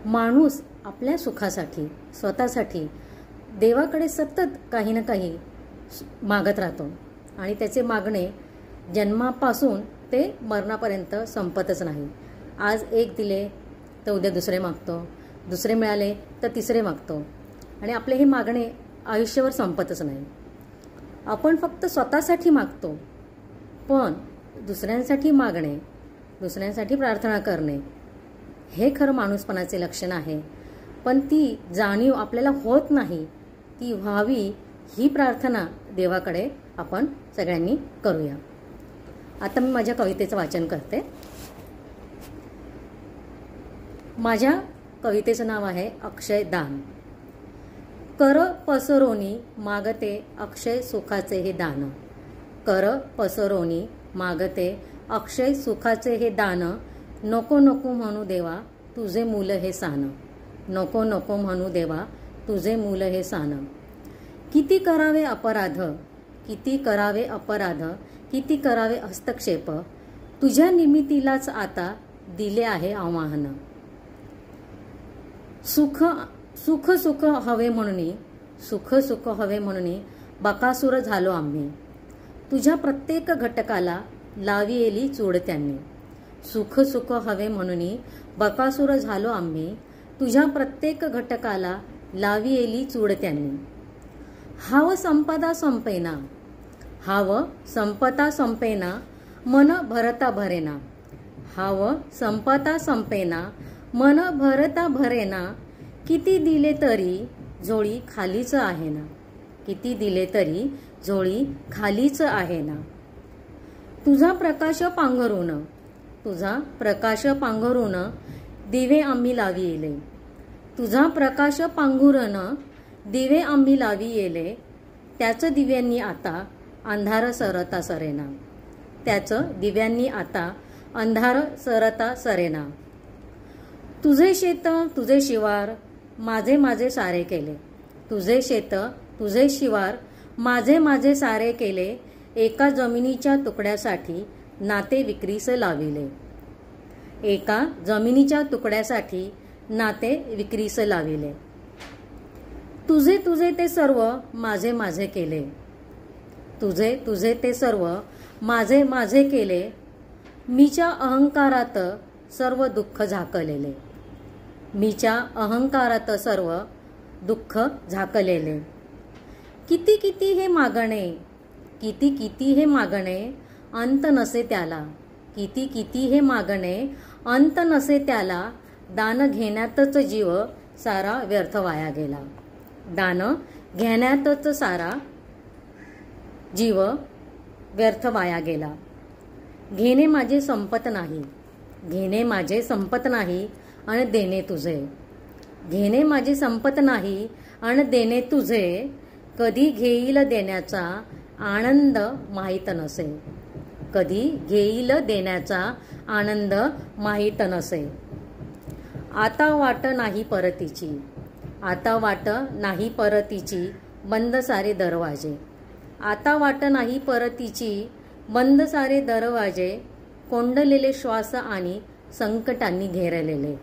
माणूस आपल्या सुखासाठी स्वतःसाठी देवाकडे सतत काही ना काही मागत राहतो आणि त्याचे मागणे जन्मापासून ते मरणापर्यंत संपतच नाही। आज एक दिले तर उद्या दुसरे मागतो, दुसरे मिळाले तर तिसरे मागतो आणि आपले हे मागणे आयुष्यभर संपतच नाही। आपण फक्त स्वतःसाठी मागतो, पण दुसऱ्यांसाठी मागणे, दुसऱ्यांसाठी प्रार्थना करणे हे खरं माणूसपणाचे लक्षण आहे। पण ती जाणीव आपल्याला होत नाही, ती व्हावी ही प्रार्थना देवाकडे आपण सगळ्यांनी करूया। आता मी माझ्या कवितेचं वाचन करते। माझ्या कवितेचं नाव आहे अक्षय दान। कर पसरोनी मागते अक्षय सुखाचे हे दान, कर पसरोनी मागते अक्षय सुखाचे हे दान, नको नको म्हणू देवा तुझे मूल हे सान, नको नको म्हणू देवा तुझे मूल हे सान। किती करावे अपराध, किती करावे अपराध, किती करावे हस्तक्षेप, तुझ्या निमित्तीलाच आता दिले आहे आव्हान। सुख सुख सुख हवे म्हणून, सुख सुख हवे म्हणून बकासूर झालो आम्ही, तुझ्या प्रत्येक घटकाला लाविलेली चूड त्यांनी। सुख सुख हवे म्हणून बकासूर झालो आम्ही, तुझ्या प्रत्येक घटकाला लाविलेली चूड त्यांनी। हाव संपदा संपेना, हाव संपता संपेना, मन भरता भरेना, हाव संपता संपेना, मन भरता भरेना, किती दिले तरी झोळी खालीच आहे ना, किती दिले तरी झोळी खालीच आहे ना। तुझा प्रकाश पांघरून, तुझा प्रकाश पांघरून दिवे आम्ही लावी येले, तुझा प्रकाश पांघरून दिवे आम्ही लावी येले, त्याच दिव्यांनी आता अंधार सरता सरेना, त्याच दिव्यांनी आता अंधार सरता सरेना। तुझे शेत तुझे शिवार माझे माझे सारे केले, तुझे शेत तुझे शिवार माझे माझे सारे केले, एका जमिनीच्या तुकड्यासाठी नाते विक्रीस लाविले, एका जमिनीच्या तुकड्यासाठी नाते विक्रीस लाविले। तुझे तुझे ते सर्व माझे माझे केले, तुझे तुझे ते सर्व माझे माझे केले, मीच्या अहंकारात सर्व दुःख झाकलेले, मीच्या अहंकारात सर्व दुःख झाकलेले। किती किती हे मागणे, किती किती हे मागणे, अंत नसे त्याला, किती किती हे मागणे, अंत नसे त्याला, दान घेण्यातच जीव सारा व्यर्थ वाया गेला, दान घेण्यातच सारा जीव व्यर्थ वाया गेला। घेणे माझे संपत नाही, घेणे माझे संपत नाही आणि देणे तुझे, घेणे माझे संपत नाही आणि देणे तुझे, कधी घेईल देण्याचा आनंद माहीत नसे, कधी घेईल देण्याचा आनंद माहीत नसे। आता वाट नाही परतीची, आता वाट नाही परतीची, बंद सारे दरवाजे, आता वाट नाही परतीची, बंद सारे दरवाजे, कोंडलेले श्वास आणि संकटांनी घेरलेले,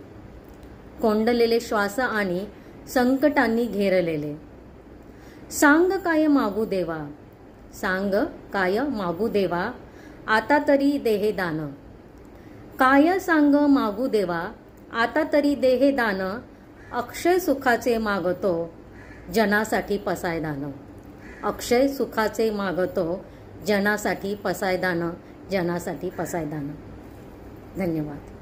कोंडलेले श्वास आणि संकटांनी घेरलेले। सांग काय मागू देवा, सांग काय मागू देवा, आता तरी देहे दान, काय सांग मागू देवा, आता तरी देहे दान, अक्षय सुखाचे मागतो जनासाठी पसायदान, अक्षय सुखाचे मागतो जनासाठी पसायदान, जनासाठी पसायदान। धन्यवाद।